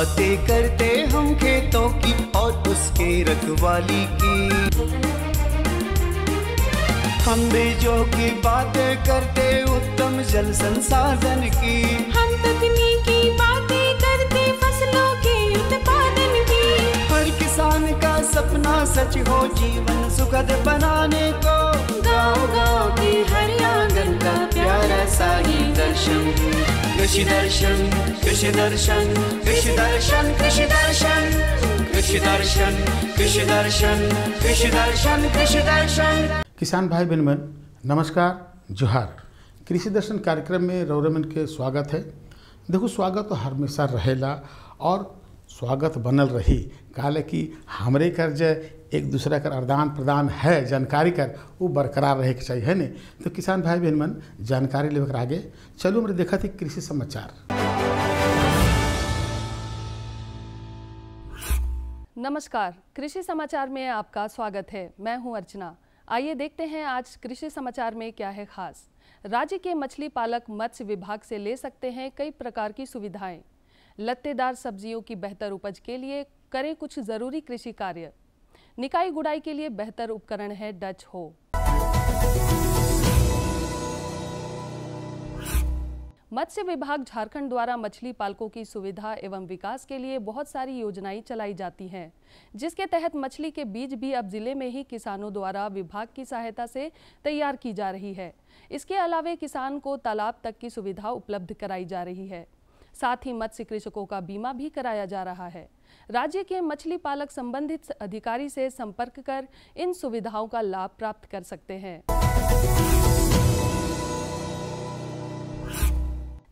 बातें करते हम खेतों की और उसके रखवाली की। हम बीजों की बातें करते उत्तम जल संसाधन की। हम तकनीकी बातें करते फसलों के उत्पादन की। हर किसान का सपना सच हो जीवन सुखद बनाने को। गाँव-गाँव के हर आंगन का प्यारा सा ही दर्शन। कृषि दर्शन, कृषि दर्शन, कृषि दर्शन, कृषि दर्शन, कृषि दर्शन, कृषि दर्शन, कृषि दर्शन, कृषि दर्शन। किसान भाई बहन नमस्कार, जोहार। कृषि दर्शन कार्यक्रम में रौरमन के स्वागत है। देखो, स्वागत तो हमेशा रहेला और स्वागत बनल रही। काले कि हमरे कर जे एक दूसरे का आदान प्रदान है जानकारी कर वो बरकरार रहे के चाहिए, है ने। तो किसान भाई बहन मन जानकारी लेकर आगे चलो। मेरे देखा थी कृषि समाचार। नमस्कार, कृषि समाचार में आपका स्वागत है। मैं हूं अर्चना। आइए देखते हैं आज कृषि समाचार में क्या है खास। राज्य के मछली पालक मत्स्य विभाग से ले सकते हैं कई प्रकार की सुविधाएं। लत्तेदार सब्जियों की बेहतर उपज के लिए करें कुछ जरूरी कृषि कार्य। निकाई गुड़ाई के लिए बेहतर उपकरण है डच हो। मत्स्य विभाग झारखंड द्वारा मछली पालकों की सुविधा एवं विकास के लिए बहुत सारी योजनाएं चलाई जाती हैं, जिसके तहत मछली के बीज भी अब जिले में ही किसानों द्वारा विभाग की सहायता से तैयार की जा रही है। इसके अलावा किसान को तालाब तक की सुविधा उपलब्ध कराई जा रही है। साथ ही मत्स्य कृषकों का बीमा भी कराया जा रहा है। राज्य के मछली पालक संबंधित अधिकारी से संपर्क कर इन सुविधाओं का लाभ प्राप्त कर सकते हैं।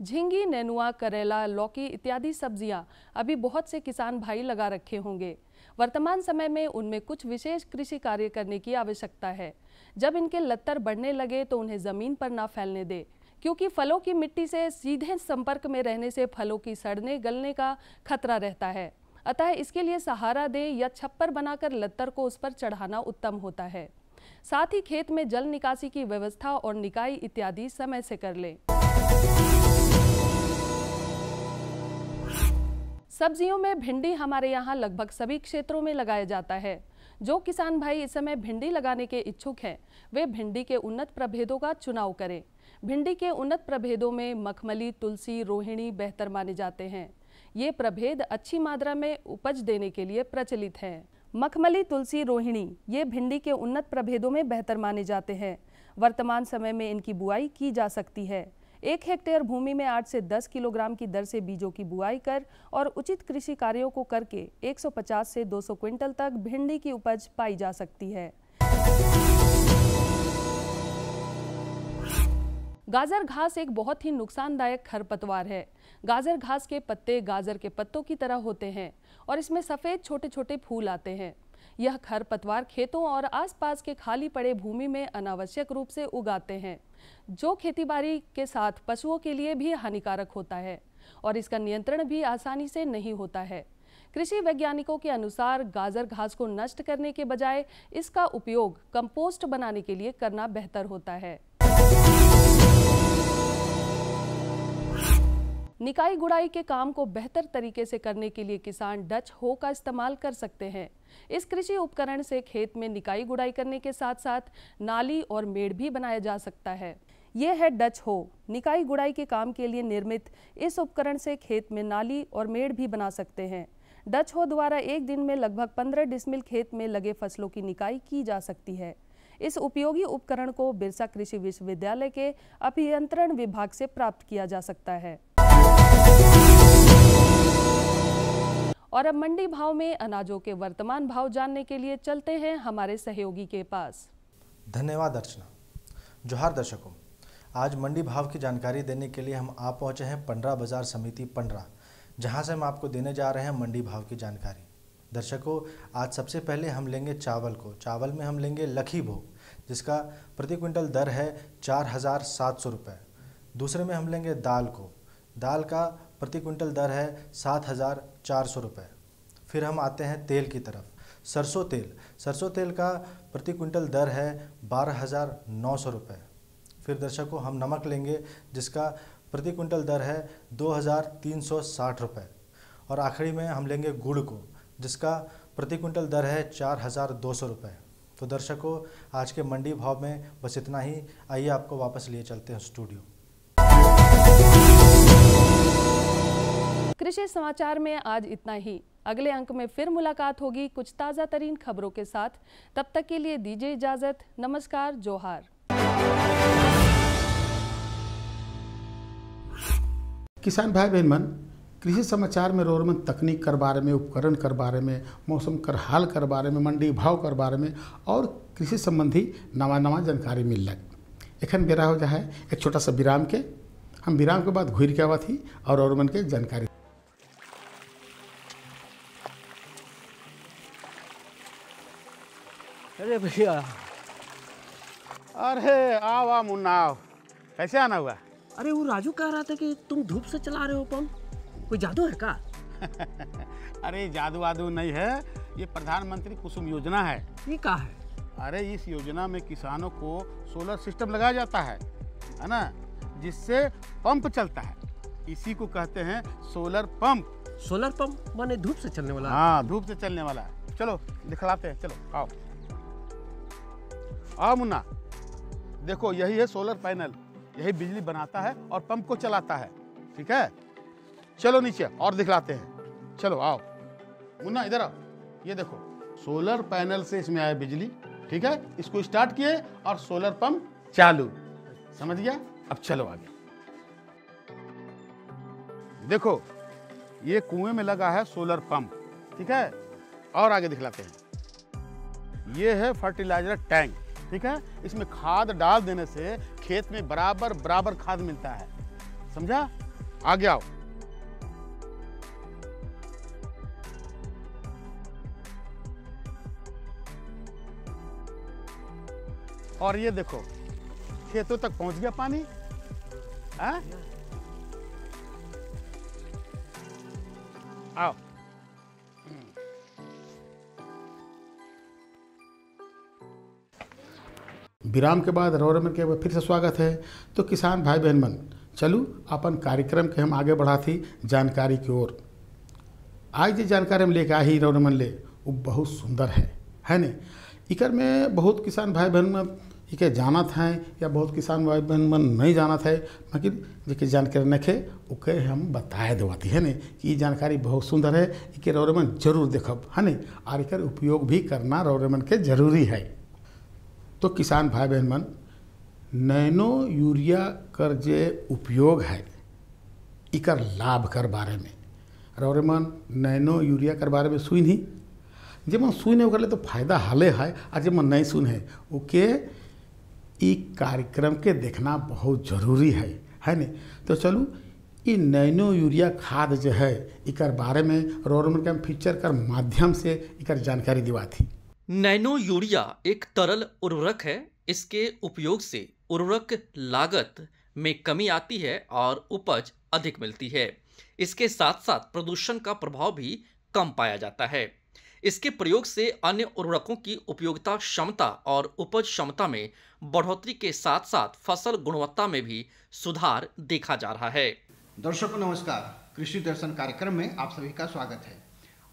झींगी, नेनुआ, करेला, लौकी इत्यादि सब्जियां अभी बहुत से किसान भाई लगा रखे होंगे। वर्तमान समय में उनमें कुछ विशेष कृषि कार्य करने की आवश्यकता है। जब इनके लत्तर बढ़ने लगे तो उन्हें जमीन पर ना फैलने दे, क्योंकि फलों की मिट्टी से सीधे संपर्क में रहने से फलों की सड़ने गलने का खतरा रहता है। अतः इसके लिए सहारा दे या छप्पर बनाकर लत्तर को उस पर चढ़ाना उत्तम होता है। साथ ही खेत में जल निकासी की व्यवस्था और निकाई इत्यादि समय से कर लें। सब्जियों में भिंडी हमारे यहाँ लगभग सभी क्षेत्रों में लगाया जाता है। जो किसान भाई इस समय भिंडी लगाने के इच्छुक हैं, वे भिंडी के उन्नत प्रभेदों का चुनाव करें। भिंडी के उन्नत प्रभेदों में मखमली, तुलसी, रोहिणी बेहतर माने जाते हैं। ये प्रभेद अच्छी मात्रा में उपज देने के लिए प्रचलित हैं। मखमली, तुलसी, रोहिणी ये भिंडी के उन्नत प्रभेदों में बेहतर माने जाते हैं। वर्तमान समय में इनकी बुआई की जा सकती है। 1 हेक्टेयर भूमि में 8 से 10 किलोग्राम की दर से बीजों की बुआई कर और उचित कृषि कार्यों को करके 150 से 200 क्विंटल तक भिंडी की उपज पाई जा सकती है। गाजर घास एक बहुत ही नुकसानदायक खरपतवार है। गाजर घास के पत्ते गाजर के पत्तों की तरह होते हैं और इसमें सफ़ेद छोटे छोटे फूल आते हैं। यह खरपतवार खेतों और आसपास के खाली पड़े भूमि में अनावश्यक रूप से उगाते हैं, जो खेतीबाड़ी के साथ पशुओं के लिए भी हानिकारक होता है और इसका नियंत्रण भी आसानी से नहीं होता है। कृषि वैज्ञानिकों के अनुसार गाजर घास को नष्ट करने के बजाय इसका उपयोग कंपोस्ट बनाने के लिए करना बेहतर होता है। निकाई गुड़ाई के काम को बेहतर तरीके से करने के लिए किसान डच हो का इस्तेमाल कर सकते हैं। इस कृषि उपकरण से खेत में निकाई गुड़ाई करने के साथ साथ नाली और मेड़ भी बनाया जा सकता है। यह है डच हो। निकाई गुड़ाई के काम के लिए निर्मित इस उपकरण से खेत में नाली और मेड़ भी बना सकते हैं। डच हो द्वारा एक दिन में लगभग 15 डिसमिल खेत में लगे फसलों की निकाई की जा सकती है। इस उपयोगी उपकरण को बिरसा कृषि विश्वविद्यालय के अभियंत्रण विभाग से प्राप्त किया जा सकता है। और अब मंडी भाव में अनाजों के वर्तमान भाव जानने के लिए चलते हैं हमारे सहयोगी के पास। धन्यवाद अर्चना। जोहार दर्शकों, आज मंडी भाव की जानकारी देने के लिए हम आप पहुंचे हैं पंडरा बाजार समिति पंडरा, जहां से हम आपको देने जा रहे हैं मंडी भाव की जानकारी। दर्शकों, आज सबसे पहले हम लेंगे चावल को। चावल में हम लेंगे लखी भोग, जिसका प्रति क्विंटल दर है 4700 रुपये। दूसरे में हम लेंगे दाल को। दाल का प्रति क्विंटल दर है 7400 रुपये। फिर हम आते हैं तेल की तरफ। सरसों तेल, सरसों तेल का प्रति क्विंटल दर है 12900 रुपये। फिर दर्शकों हम नमक लेंगे, जिसका प्रति क्विंटल दर है 2360 रुपये। और आखिरी में हम लेंगे गुड़ को, जिसका प्रति क्विंटल दर है 4,200 रुपये। तो दर्शकों, आज के मंडी भाव में बस इतना ही। आइए आपको वापस लिए चलते हैं स्टूडियो। कृषि समाचार में आज इतना ही। अगले अंक में फिर मुलाकात होगी कुछ ताज़ा तरीन खबरों के साथ। तब तक के लिए दीजिए इजाज़त। नमस्कार, जोहार। किसान भाई बहन मन, कृषि समाचार में रोरमन तकनीक कर बारे में, उपकरण कर बारे में, मौसम कर हाल कर बारे में, मंडी भाव कर बारे में और कृषि संबंधी नवा जानकारी मिल लग। एखन बेरा हो जाए एक छोटा सा विराम के। हम विराम के बाद घूर के आवा थी और रोरमन के जानकारी। अरे भैया, अरे आओ आ मुन्ना आओ। कैसे आना हुआ? अरे वो राजू कह रहा था कि तुम धूप से चला रहे हो पंप, कोई जादू है का? अरे जादू वादू नहीं है, ये प्रधानमंत्री कुसुम योजना है। ये क्या है? अरे इस योजना में किसानों को सोलर सिस्टम लगाया जाता है ना, जिससे पंप चलता है। इसी को कहते हैं सोलर पंप। सोलर पंप माने धूप से चलने वाला? हाँ, धूप से चलने वाला है। चलो दिखलाते हैं, चलो आओ आओ मुन्ना। देखो यही है सोलर पैनल, यही बिजली बनाता है और पंप को चलाता है। ठीक है, चलो नीचे और दिखलाते हैं। चलो आओ मुन्ना, इधर आओ। ये देखो सोलर पैनल से इसमें आया बिजली। ठीक है, इसको स्टार्ट किए और सोलर पंप चालू। समझ गया? अब चलो आगे। देखो ये कुएं में लगा है सोलर पंप। ठीक है, और आगे दिखलाते हैं। ये है फर्टिलाइजर टैंक। ठीक है, इसमें खाद डाल देने से खेत में बराबर खाद मिलता है। समझा? आगे आओ। और ये देखो खेतों तक पहुंच गया पानी। हाँ? आओ। विराम के बाद रोरमन के फिर से स्वागत है। तो किसान भाई बहन मन, चलू अपन कार्यक्रम के हम आगे बढ़ा थी जानकारी की ओर। आज जो जानकारी हम लेके आ ही रोरमन ले, वो बहुत सुंदर है ने। इकर में बहुत किसान भाई बहन मन इके जानत हैं या बहुत किसान भाई बहन मन नहीं जानत है, मगर जिसकी जानकारी नखे ओके हम बताए देवाती है ने कि ये जानकारी बहुत सुंदर है। इके रोरमन जरूर देखब है ने, और इकर उपयोग भी करना रोरमन के जरूरी है। तो किसान भाई बहन मन, नैनो यूरिया कर जे उपयोग है, इकर लाभ कर बारे में रोरमन नैनो यूरिया कर बारे में सुन ही। जब मन सुन है ओकर तो फायदा हाले है, और जब मन नहीं सुन है ओके ई कार्यक्रम के देखना बहुत जरूरी है ने। तो चलू ई नैनो यूरिया खाद जो है इकर बारे में रोरमन के हम फीचर कर माध्यम से इकर जानकारी दिवा थी। नैनो यूरिया एक तरल उर्वरक है। इसके उपयोग से उर्वरक लागत में कमी आती है और उपज अधिक मिलती है। इसके साथ साथ प्रदूषण का प्रभाव भी कम पाया जाता है। इसके प्रयोग से अन्य उर्वरकों की उपयोगिता क्षमता और उपज क्षमता में बढ़ोतरी के साथ साथ फसल गुणवत्ता में भी सुधार देखा जा रहा है। दर्शकों नमस्कार, कृषि दर्शन कार्यक्रम में आप सभी का स्वागत है।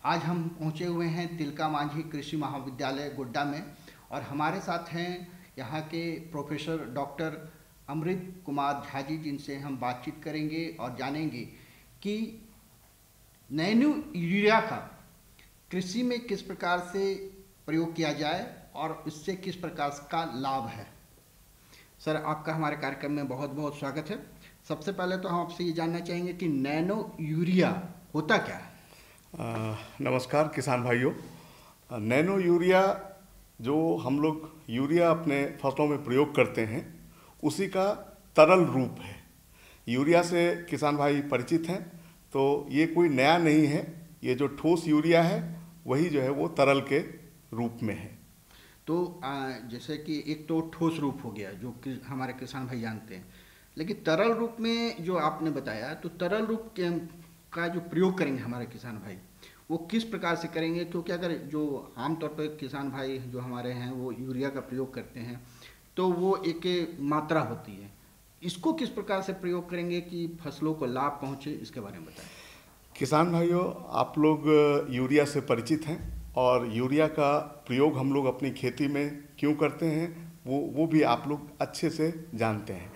आज हम पहुंचे हुए हैं तिलका मांझी कृषि महाविद्यालय गोड्डा में, और हमारे साथ हैं यहाँ के प्रोफेसर डॉक्टर अमृत कुमार झा जी, जिनसे हम बातचीत करेंगे और जानेंगे कि नैनो यूरिया का कृषि में किस प्रकार से प्रयोग किया जाए और इससे किस प्रकार का लाभ है। सर, आपका हमारे कार्यक्रम में बहुत बहुत स्वागत है। सबसे पहले तो हम आपसे ये जानना चाहेंगे कि नैनो यूरिया होता क्या है। नमस्कार किसान भाइयों। नैनो यूरिया जो हम लोग यूरिया अपने फसलों में प्रयोग करते हैं, उसी का तरल रूप है। यूरिया से किसान भाई परिचित हैं, तो ये कोई नया नहीं है। ये जो ठोस यूरिया है वही जो है वो तरल के रूप में है। तो जैसे कि एक तो ठोस रूप हो गया जो कि हमारे किसान भाई जानते हैं, लेकिन तरल रूप में जो आपने बताया, तो तरल रूप का जो प्रयोग करेंगे हमारे किसान भाई, वो किस प्रकार से करेंगे? क्योंकि अगर जो आमतौर पर किसान भाई जो हमारे हैं वो यूरिया का प्रयोग करते हैं, तो वो एक मात्रा होती है। इसको किस प्रकार से प्रयोग करेंगे कि फसलों को लाभ पहुँचे, इसके बारे में बताएं। किसान भाइयों, आप लोग यूरिया से परिचित हैं और यूरिया का प्रयोग हम लोग अपनी खेती में क्यों करते हैं वो भी आप लोग अच्छे से जानते हैं।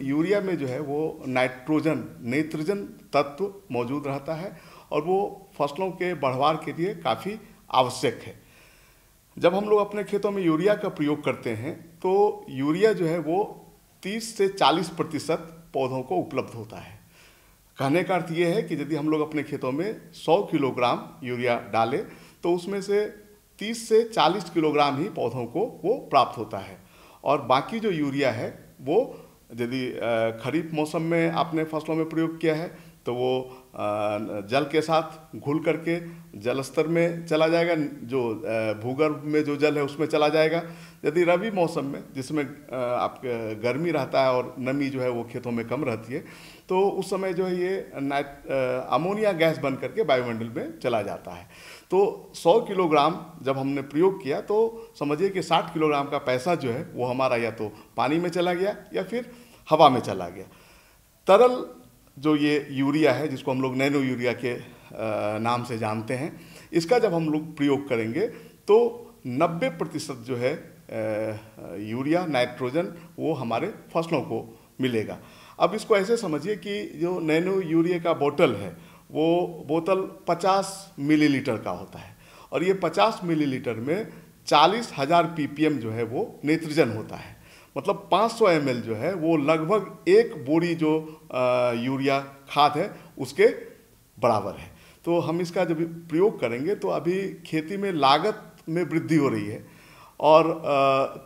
यूरिया में जो है वो नेत्रजन तत्व मौजूद रहता है और वो फसलों के बढ़वार के लिए काफ़ी आवश्यक है। जब हम लोग अपने खेतों में यूरिया का प्रयोग करते हैं तो यूरिया जो है वो 30 से 40% पौधों को उपलब्ध होता है। कहने का अर्थ ये है कि यदि हम लोग अपने खेतों में 100 किलोग्राम यूरिया डालें तो उसमें से 30 से 40 किलोग्राम ही पौधों को वो प्राप्त होता है और बाकी जो यूरिया है वो यदि खरीफ मौसम में आपने फसलों में प्रयोग किया है तो वो जल के साथ घुल करके जल स्तर में चला जाएगा, जो भूगर्भ में जो जल है उसमें चला जाएगा। यदि रबी मौसम में जिसमें आपके गर्मी रहता है और नमी जो है वो खेतों में कम रहती है तो उस समय जो है ये अमोनिया गैस बन करके वायुमंडल में चला जाता है। तो 100 किलोग्राम जब हमने प्रयोग किया तो समझिए कि 60 किलोग्राम का पैसा जो है वो हमारा या तो पानी में चला गया या फिर हवा में चला गया। तरल जो ये यूरिया है जिसको हम लोग नैनो यूरिया के नाम से जानते हैं, इसका जब हम लोग प्रयोग करेंगे तो 90% जो है यूरिया नाइट्रोजन वो हमारे फसलों को मिलेगा। अब इसको ऐसे समझिए कि जो नैनो यूरिया का बोतल है वो बोतल 50 मिलीलीटर का होता है और ये 50 मिलीलीटर में 40,000 ppm जो है वो नेत्रजन होता है। मतलब 500 ml जो है वो लगभग एक बोरी जो यूरिया खाद है उसके बराबर है। तो हम इसका जब प्रयोग करेंगे तो अभी खेती में लागत में वृद्धि हो रही है और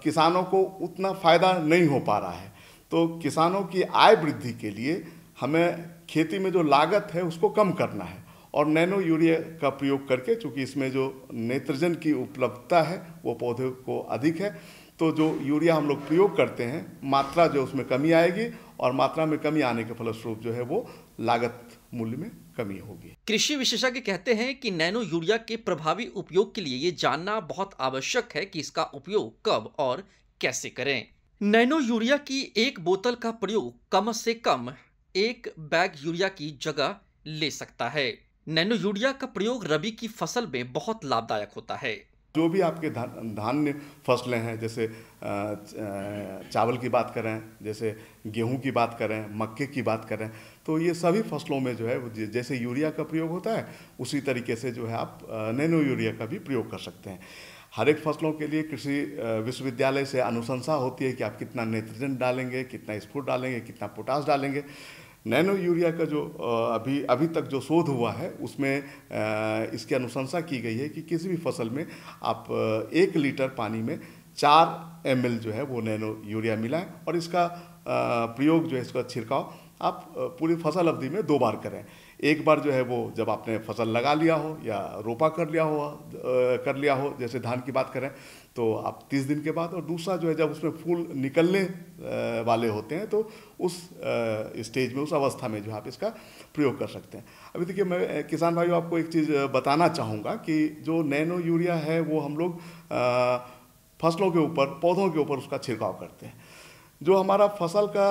किसानों को उतना फ़ायदा नहीं हो पा रहा है। तो किसानों की आय वृद्धि के लिए हमें खेती में जो लागत है उसको कम करना है और नैनो यूरिया का प्रयोग करके, चूँकि इसमें जो नेत्रजन की उपलब्धता है वो पौधे को अधिक है, तो जो यूरिया हम लोग प्रयोग करते हैं मात्रा जो उसमें कमी आएगी और मात्रा में कमी आने के फलस्वरूप जो है वो लागत मूल्य में कमी होगी। कृषि विशेषज्ञ कहते हैं कि नैनो यूरिया के प्रभावी उपयोग के लिए ये जानना बहुत आवश्यक है कि इसका उपयोग कब और कैसे करें। नैनो यूरिया की एक बोतल का प्रयोग कम से कम 1 बैग यूरिया की जगह ले सकता है। नैनो यूरिया का प्रयोग रबी की फसल में बहुत लाभदायक होता है। जो भी आपके धान्य फसलें हैं, जैसे चावल की बात करें, जैसे गेहूं की बात करें, मक्के की बात करें, तो ये सभी फसलों में जो है जैसे यूरिया का प्रयोग होता है उसी तरीके से जो है आप नैनो यूरिया का भी प्रयोग कर सकते हैं। हर एक फसलों के लिए कृषि विश्वविद्यालय से अनुशंसा होती है कि आप कितना नाइट्रोजन डालेंगे, कितना स्फूर डालेंगे, कितना पोटास डालेंगे। नैनो यूरिया का जो अभी तक जो शोध हुआ है उसमें इसकी अनुशंसा की गई है कि किसी भी फसल में आप 1 लीटर पानी में 4 ml जो है वो नैनो यूरिया मिलाएं और इसका प्रयोग जो है, इसका छिड़काव आप पूरी फसल अवधि में 2 बार करें। एक बार जो है वो जब आपने फसल लगा लिया हो या रोपा कर लिया हो, जैसे धान की बात करें तो आप 30 दिन के बाद, और दूसरा जो है जब उसमें फूल निकलने वाले होते हैं तो उस स्टेज में, उस अवस्था में जो आप इसका प्रयोग कर सकते हैं। अभी देखिए, मैं किसान भाइयों आपको एक चीज़ बताना चाहूँगा कि जो नैनो यूरिया है वो हम लोग फसलों के ऊपर, पौधों के ऊपर उसका छिड़काव करते हैं। जो हमारा फसल का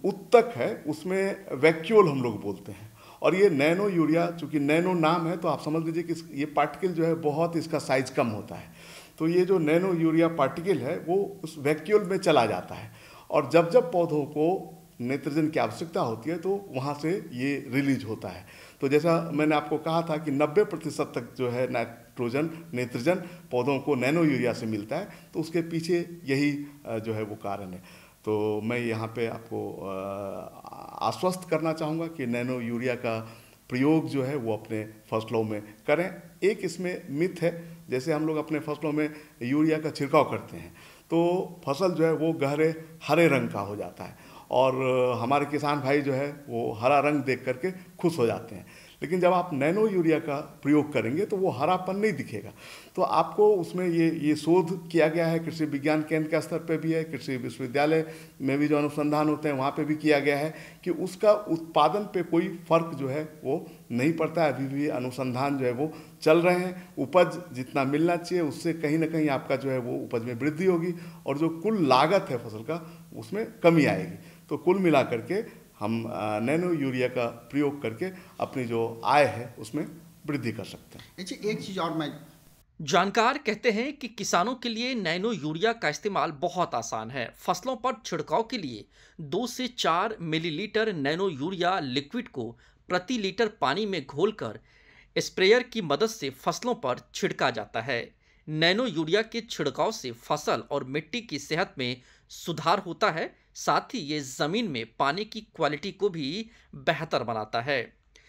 उत्तक है उसमें वैक्यूल हम लोग बोलते हैं और ये नैनो यूरिया, चूँकि नैनो नाम है तो आप समझ लीजिए कि ये पार्टिकल जो है बहुत इसका साइज़ कम होता है। तो ये जो नैनो यूरिया पार्टिकल है वो उस वैक्यूल में चला जाता है और जब पौधों को नाइट्रोजन की आवश्यकता होती है तो वहाँ से ये रिलीज होता है। तो जैसा मैंने आपको कहा था कि 90% तक जो है नाइट्रोजन पौधों को नैनो यूरिया से मिलता है, तो उसके पीछे यही जो है वो कारण है। तो मैं यहाँ पे आपको आश्वस्त करना चाहूँगा कि नैनो यूरिया का प्रयोग जो है वो अपने फसलों में करें। एक इसमें मिथ है, जैसे हम लोग अपने फसलों में यूरिया का छिड़काव करते हैं तो फसल जो है वो गहरे हरे रंग का हो जाता है और हमारे किसान भाई जो है वो हरा रंग देख करके खुश हो जाते हैं। लेकिन जब आप नैनो यूरिया का प्रयोग करेंगे तो वो हरापन नहीं दिखेगा। तो आपको उसमें ये शोध किया गया है, कृषि विज्ञान केंद्र के स्तर पे भी है, कृषि विश्वविद्यालय में भी जो अनुसंधान होते हैं वहाँ पे भी किया गया है कि उसका उत्पादन पे कोई फर्क जो है वो नहीं पड़ता है। अभी भी अनुसंधान जो है वो चल रहे हैं। उपज जितना मिलना चाहिए उससे कहीं ना कहीं आपका जो है वो उपज में वृद्धि होगी और जो कुल लागत है फसल का उसमें कमी आएगी। तो कुल मिला करके हम नैनो यूरिया का प्रयोग करके अपनी जो आय है उसमें वृद्धि कर सकते हैं। अच्छा, एक चीज़ और मैं जानकार कहते हैं कि किसानों के लिए नैनो यूरिया का इस्तेमाल बहुत आसान है। फसलों पर छिड़काव के लिए 2 से 4 मिलीलीटर नैनो यूरिया लिक्विड को प्रति लीटर पानी में घोलकर स्प्रेयर की मदद से फसलों पर छिड़का जाता है। नैनो यूरिया के छिड़काव से फसल और मिट्टी की सेहत में सुधार होता है, साथ ही ये जमीन में पानी की क्वालिटी को भी बेहतर बनाता है।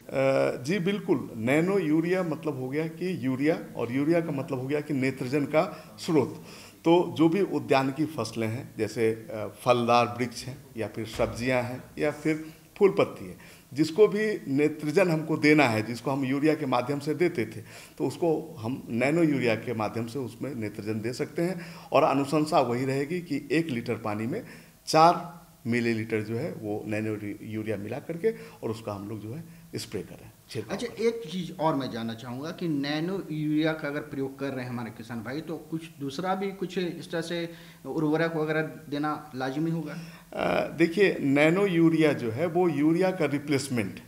जी बिल्कुल, नैनो यूरिया मतलब हो गया कि यूरिया, और यूरिया का मतलब हो गया कि नेत्रजन का स्रोत। तो जो भी उद्यानिकी फसलें हैं, जैसे फलदार वृक्ष हैं या फिर सब्जियां हैं या फिर फूल पत्ती है, जिसको भी नेत्रजन हमको देना है, जिसको हम यूरिया के माध्यम से देते थे, तो उसको हम नैनो यूरिया के माध्यम से उसमें नेत्रजन दे सकते हैं। और अनुशंसा वही रहेगी कि 1 लीटर पानी में 4 मिलीलीटर जो है वो नैनो यूरिया मिला करके और उसका हम लोग जो है स्प्रे करें। अच्छा, एक चीज़ और मैं जानना चाहूँगा कि नैनो यूरिया का अगर प्रयोग कर रहे हैं हमारे किसान भाई, तो कुछ दूसरा भी कुछ इस तरह से उर्वरक वगैरह देना लाजमी होगा? देखिए, नैनो यूरिया जो है वो यूरिया का रिप्लेसमेंट,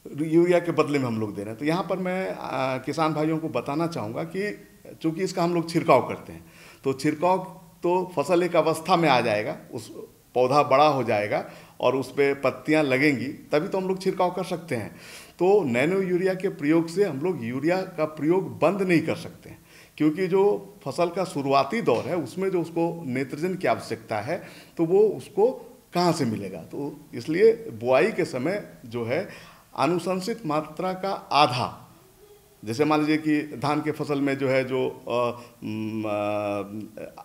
यूरिया के बदले में हम लोग दे रहे हैं। तो यहाँ पर मैं किसान भाइयों को बताना चाहूँगा कि चूँकि इसका हम लोग छिड़काव करते हैं, तो छिड़काव तो फसल एक अवस्था में आ जाएगा, उस पौधा बड़ा हो जाएगा और उस पर पत्तियाँ लगेंगी, तभी तो हम लोग छिड़काव कर सकते हैं। तो नैनो यूरिया के प्रयोग से हम लोग यूरिया का प्रयोग बंद नहीं कर सकते, क्योंकि जो फसल का शुरुआती दौर है उसमें जो उसको नेत्रजन की आवश्यकता है, तो वो उसको कहाँ से मिलेगा। तो इसलिए बुआई के समय जो है अनुशंसित मात्रा का आधा, जैसे मान लीजिए कि धान के फसल में जो है जो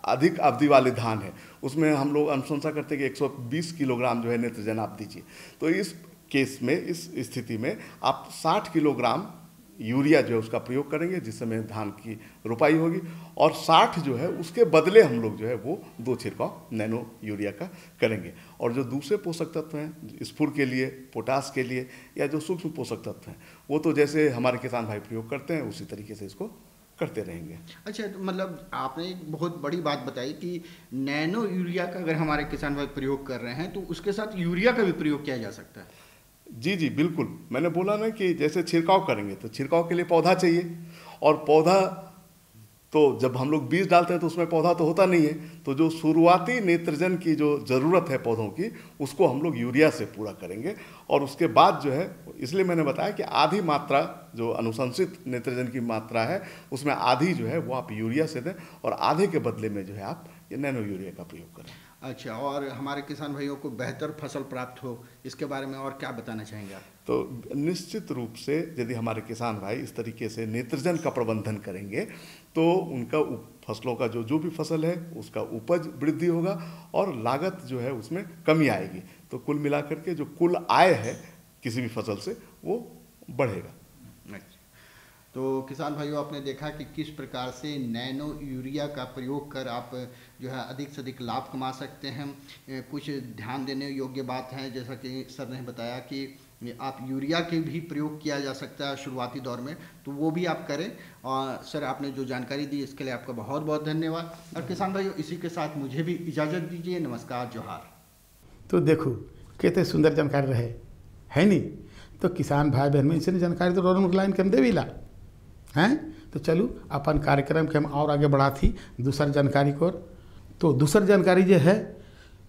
अधिक अवधि वाले धान है, उसमें हम लोग अनुशंसा करते हैं कि 120 किलोग्राम जो है नेत्रजन आप दीजिए। तो इस केस में, इस स्थिति में आप 60 किलोग्राम यूरिया जो है उसका प्रयोग करेंगे, जिस समय धान की रोपाई होगी, और 60 जो है उसके बदले हम लोग जो है वो 2 छिड़काव नैनो यूरिया का करेंगे। और जो दूसरे पोषक तत्व हैं स्फूर के लिए, पोटास के लिए, या जो सूक्ष्म पोषक तत्व हैं, वो तो जैसे हमारे किसान भाई प्रयोग करते हैं उसी तरीके से इसको करते रहेंगे। अच्छा, तो मतलब आपने एक बहुत बड़ी बात बताई कि नैनो यूरिया का अगर हमारे किसान भाई प्रयोग कर रहे हैं तो उसके साथ यूरिया का भी प्रयोग किया जा सकता है। जी जी बिल्कुल, मैंने बोला ना कि जैसे छिड़काव करेंगे तो छिड़काव के लिए पौधा चाहिए, और पौधा तो जब हम लोग बीज डालते हैं तो उसमें पौधा तो होता नहीं है, तो जो शुरुआती नेत्रजन की जो ज़रूरत है पौधों की, उसको हम लोग यूरिया से पूरा करेंगे। और उसके बाद जो है, इसलिए मैंने बताया कि आधी मात्रा जो अनुशंसित नेत्रजन की मात्रा है उसमें आधी जो है वो आप यूरिया से दें, और आधे के बदले में जो है आप ये नैनो यूरिया का प्रयोग करें। अच्छा, और हमारे किसान भाइयों को बेहतर फसल प्राप्त हो, इसके बारे में और क्या बताना चाहेंगे आप? तो निश्चित रूप से यदि हमारे किसान भाई इस तरीके से नेत्रजन का प्रबंधन करेंगे तो उनका फसलों का जो भी फसल है उसका उपज वृद्धि होगा और लागत जो है उसमें कमी आएगी। तो कुल मिलाकर के जो कुल आय है किसी भी फसल से वो बढ़ेगा। तो किसान भाइयों, आपने देखा कि किस प्रकार से नैनो यूरिया का प्रयोग कर आप जो है अधिक से अधिक लाभ कमा सकते हैं। कुछ ध्यान देने योग्य बात है, जैसा कि सर ने बताया कि आप यूरिया के भी प्रयोग किया जा सकता है शुरुआती दौर में, तो वो भी आप करें। और सर, आपने जो जानकारी दी इसके लिए आपका बहुत बहुत धन्यवाद। और किसान भाइयों, इसी के साथ मुझे भी इजाज़त दीजिए। नमस्कार, जोहार। तो देखो कितने सुंदर जानकारी रहे है नहीं। तो किसान भाई बहन में इसने जानकारी तो रोड लाइन के हम देवीला हैं। तो चलू अपन कार्यक्रम के हम और आगे बढ़ाती दूसर जानकारी को। तो दूसर जानकारी जो है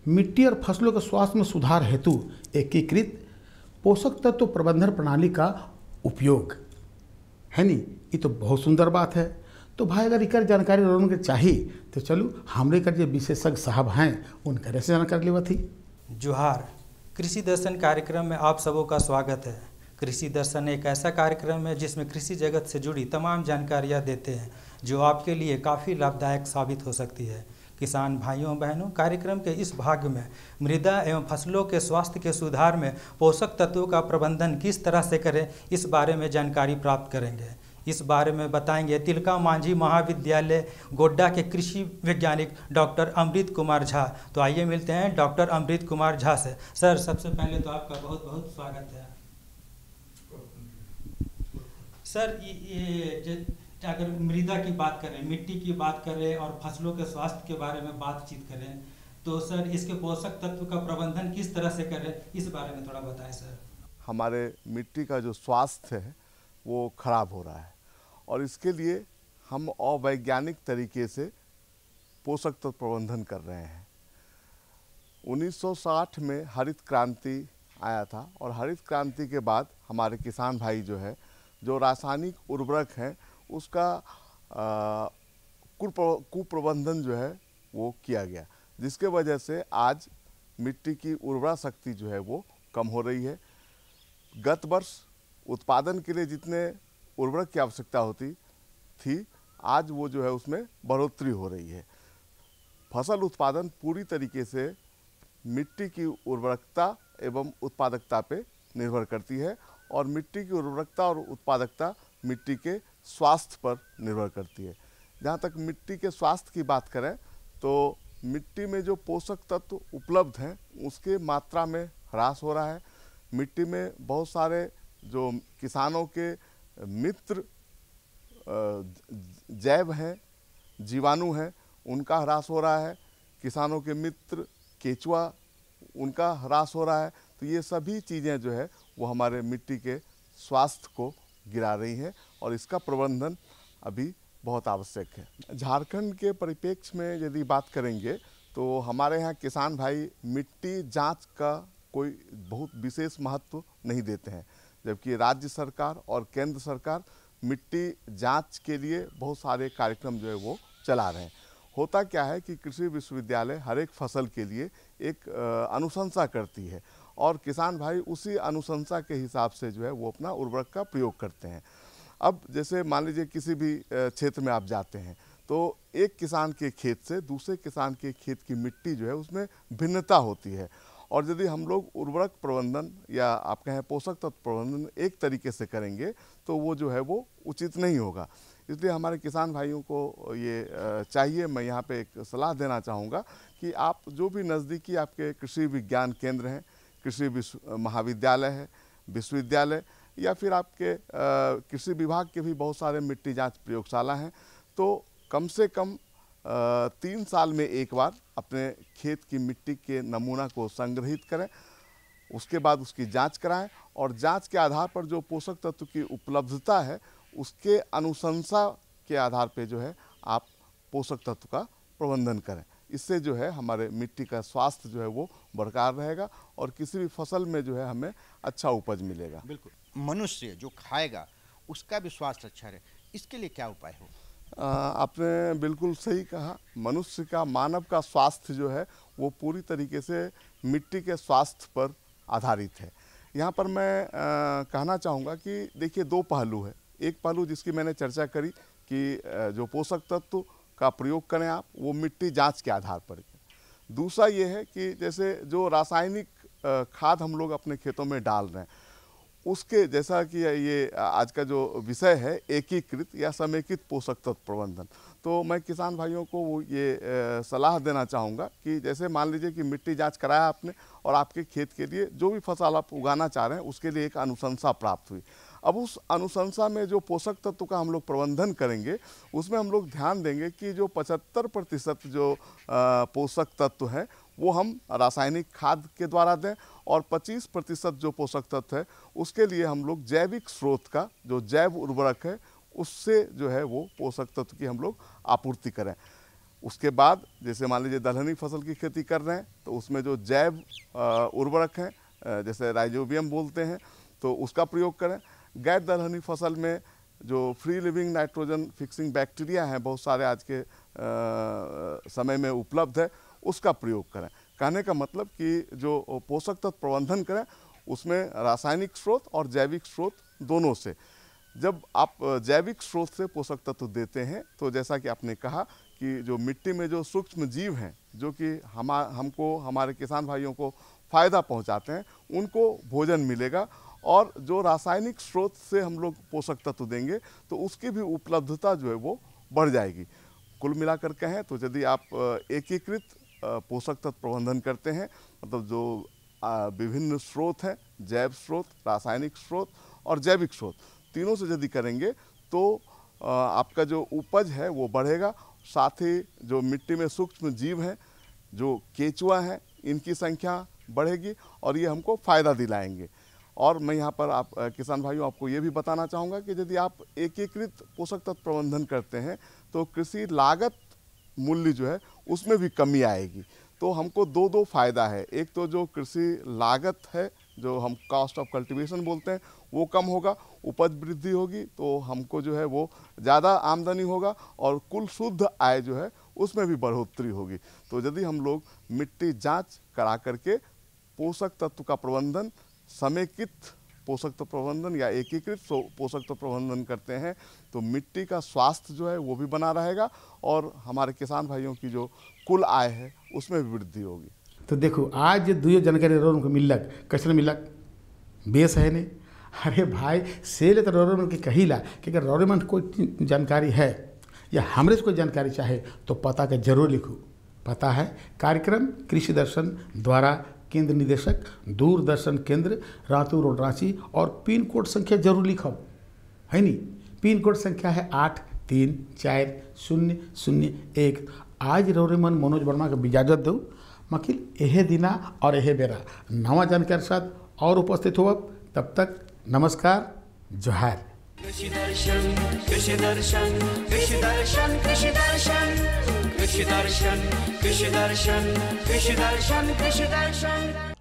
मिट्टी और फसलों के स्वास्थ्य में सुधार हेतु एकीकृत पोषक तत्व प्रबंधन प्रणाली का उपयोग है नी। ये तो बहुत सुंदर बात है। तो भाई अगर इकर जानकारी रोन के चाहिए तो चलू हमरे कर जो विशेषज्ञ साहब हैं उनकर से जानकारी लेवा थी। जोहार, कृषि दर्शन कार्यक्रम में आप सबों का स्वागत है। कृषि दर्शन एक ऐसा कार्यक्रम है जिसमें कृषि जगत से जुड़ी तमाम जानकारियाँ देते हैं जो आपके लिए काफ़ी लाभदायक साबित हो सकती है। किसान भाइयों बहनों, कार्यक्रम के इस भाग में मृदा एवं फसलों के स्वास्थ्य के सुधार में पोषक तत्वों का प्रबंधन किस तरह से करें, इस बारे में जानकारी प्राप्त करेंगे। इस बारे में बताएंगे तिलका मांझी महाविद्यालय गोड्डा के कृषि वैज्ञानिक डॉक्टर अमृत कुमार झा। तो आइए मिलते हैं डॉक्टर अमृत कुमार झा से। सर, सबसे पहले तो आपका बहुत बहुत स्वागत है। सर, ये अगर मृदा की बात करें, मिट्टी की बात करें और फसलों के स्वास्थ्य के बारे में बातचीत करें, तो सर इसके पोषक तत्व का प्रबंधन किस तरह से करें, इस बारे में थोड़ा बताएं सर। हमारे मिट्टी का जो स्वास्थ्य है वो खराब हो रहा है और इसके लिए हम अवैज्ञानिक तरीके से पोषक तत्व प्रबंधन कर रहे हैं। 1960 में हरित क्रांति आया था और हरित क्रांति के बाद हमारे किसान भाई जो है जो रासायनिक उर्वरक हैं उसका कुप्रबंधन जो है वो किया गया, जिसके वजह से आज मिट्टी की उर्वरा शक्ति जो है वो कम हो रही है। गत वर्ष उत्पादन के लिए जितने उर्वरक की आवश्यकता होती थी आज वो जो है उसमें बढ़ोतरी हो रही है। फसल उत्पादन पूरी तरीके से मिट्टी की उर्वरकता एवं उत्पादकता पे निर्भर करती है और मिट्टी की उर्वरकता और उत्पादकता मिट्टी के स्वास्थ्य पर निर्भर करती है। जहाँ तक मिट्टी के स्वास्थ्य की बात करें तो मिट्टी में जो पोषक तत्व उपलब्ध हैं उसके मात्रा में ह्रास हो रहा है। मिट्टी में बहुत सारे जो किसानों के मित्र जैव हैं, जीवाणु हैं, उनका ह्रास हो रहा है। किसानों के मित्र केचुआ, उनका ह्रास हो रहा है। तो ये सभी चीज़ें जो है वो हमारे मिट्टी के स्वास्थ्य को गिरा रही हैं और इसका प्रबंधन अभी बहुत आवश्यक है। झारखंड के परिप्रेक्ष्य में यदि बात करेंगे तो हमारे यहाँ किसान भाई मिट्टी जांच का कोई बहुत विशेष महत्व नहीं देते हैं, जबकि राज्य सरकार और केंद्र सरकार मिट्टी जांच के लिए बहुत सारे कार्यक्रम जो है वो चला रहे हैं। होता क्या है कि कृषि विश्वविद्यालय हर एक फसल के लिए एक अनुशंसा करती है और किसान भाई उसी अनुशंसा के हिसाब से जो है वो अपना उर्वरक का प्रयोग करते हैं। अब जैसे मान लीजिए किसी भी क्षेत्र में आप जाते हैं तो एक किसान के खेत से दूसरे किसान के खेत की मिट्टी जो है उसमें भिन्नता होती है और यदि हम लोग उर्वरक प्रबंधन या आप कहें पोषक तत्व प्रबंधन एक तरीके से करेंगे तो वो जो है वो उचित नहीं होगा। इसलिए हमारे किसान भाइयों को ये चाहिए, मैं यहाँ पे एक सलाह देना चाहूँगा कि आप जो भी नज़दीकी आपके कृषि विज्ञान केंद्र हैं, कृषि महाविद्यालय है, विश्वविद्यालय या फिर आपके कृषि विभाग के भी बहुत सारे मिट्टी जांच प्रयोगशाला हैं, तो कम से कम 3 साल में एक बार अपने खेत की मिट्टी के नमूना को संग्रहित करें, उसके बाद उसकी जांच कराएं और जांच के आधार पर जो पोषक तत्व की उपलब्धता है उसके अनुशंसा के आधार पे जो है आप पोषक तत्व का प्रबंधन करें। इससे जो है हमारे मिट्टी का स्वास्थ्य जो है वो बरकरार रहेगा और किसी भी फसल में जो है हमें अच्छा उपज मिलेगा। बिल्कुल, मनुष्य जो खाएगा उसका भी स्वास्थ्य अच्छा रहे, इसके लिए क्या उपाय हो? आपने बिल्कुल सही कहा। मनुष्य का, मानव का स्वास्थ्य जो है वो पूरी तरीके से मिट्टी के स्वास्थ्य पर आधारित है। यहाँ पर मैं कहना चाहूँगा कि देखिए 2 पहलू है। एक पहलू जिसकी मैंने चर्चा करी कि जो पोषक तत्व का प्रयोग करें आप वो मिट्टी जांच के आधार पर। दूसरा ये है कि जैसे जो रासायनिक खाद हम लोग अपने खेतों में डाल रहे हैं उसके, जैसा कि ये आज का जो विषय है एकीकृत या समेकित पोषक तत्व प्रबंधन, तो मैं किसान भाइयों को वो ये सलाह देना चाहूँगा कि जैसे मान लीजिए कि मिट्टी जांच कराया आपने और आपके खेत के लिए जो भी फसल आप उगाना चाह रहे हैं उसके लिए एक अनुशंसा प्राप्त हुई। अब उस अनुशंसा में जो पोषक तत्व का हम लोग प्रबंधन करेंगे उसमें हम लोग ध्यान देंगे कि जो 75% जो पोषक तत्व हैं वो हम रासायनिक खाद के द्वारा दें और 25% जो पोषक तत्व है उसके लिए हम लोग जैविक स्रोत का जो जैव उर्वरक है उससे जो है वो पोषक तत्व की हम लोग आपूर्ति करें। उसके बाद जैसे मान लीजिए दलहनी फसल की खेती कर रहे हैं तो उसमें जो जैव उर्वरक हैं जैसे राइजोबियम बोलते हैं तो उसका प्रयोग करें। गैर दलहनी फसल में जो free living nitrogen fixing bacteria हैं बहुत सारे आज के समय में उपलब्ध है उसका प्रयोग करें। कहने का मतलब कि जो पोषक तत्व प्रबंधन करें उसमें रासायनिक स्रोत और जैविक स्रोत दोनों से। जब आप जैविक स्रोत से पोषक तत्व देते हैं तो जैसा कि आपने कहा कि जो मिट्टी में जो सूक्ष्म जीव हैं जो कि हमको हमारे किसान भाइयों को फ़ायदा पहुंचाते हैं उनको भोजन मिलेगा और जो रासायनिक स्रोत से हम लोग पोषक तत्व देंगे तो उसकी भी उपलब्धता जो है वो बढ़ जाएगी। कुल मिलाकर कहें तो यदि आप एकीकृत पोषक तत्व प्रबंधन करते हैं मतलब जो विभिन्न स्रोत हैं, जैव स्रोत, रासायनिक स्रोत और जैविक स्रोत, तीनों से यदि करेंगे तो आपका जो उपज है वो बढ़ेगा। साथ ही जो मिट्टी में सूक्ष्म जीव हैं जो केचुआ हैं इनकी संख्या बढ़ेगी और ये हमको फ़ायदा दिलाएंगे। और मैं यहाँ पर आप किसान भाइयों आपको ये भी बताना चाहूँगा कि यदि आप एकीकृत पोषक तत्व प्रबंधन करते हैं तो कृषि लागत मूल्य जो है उसमें भी कमी आएगी। तो हमको दो फ़ायदा है, एक तो जो कृषि लागत है जो हम कॉस्ट ऑफ कल्टीवेशन बोलते हैं वो कम होगा, उपज वृद्धि होगी तो हमको जो है वो ज़्यादा आमदनी होगा और कुल शुद्ध आय जो है उसमें भी बढ़ोतरी होगी। तो यदि हम लोग मिट्टी जांच करा करके पोषक तत्व का प्रबंधन, समेकित पोषक तत्व प्रबंधन या एकीकृत पोषक तत्व प्रबंधन करते हैं तो मिट्टी का स्वास्थ्य जो है वो भी बना रहेगा और हमारे किसान भाइयों की जो कुल आय है उसमें भी वृद्धि होगी। तो देखो आज दुयो जानकारी रोर को मिलक कैसे मिलक बेस है ने। अरे भाई सेले तो रोर के कहिला कि अगर रोर में कोई जानकारी है या हमरे से कोई जानकारी चाहे तो पता के जरूर लिखो। पता है कार्यक्रम कृषि दर्शन द्वारा केंद्र निदेशक दूरदर्शन केंद्र रातू रोड रांची और पिन कोड संख्या जरूर लिखब है नी। पिन कोड संख्या है 834001। आज रोरे मन मनोज वर्मा के इजाजत दो मकिल एहे दिना और एहे बेरा नवा जानकारी साथ और उपस्थित हो। तब तक नमस्कार, जोहार। कृषि दर्शन कृषि दर्शन कृषि दर्शन कृषि दर्शन कृषि दर्शन कृषि दर्शन कृषि दर्शन कृषि दर्शन।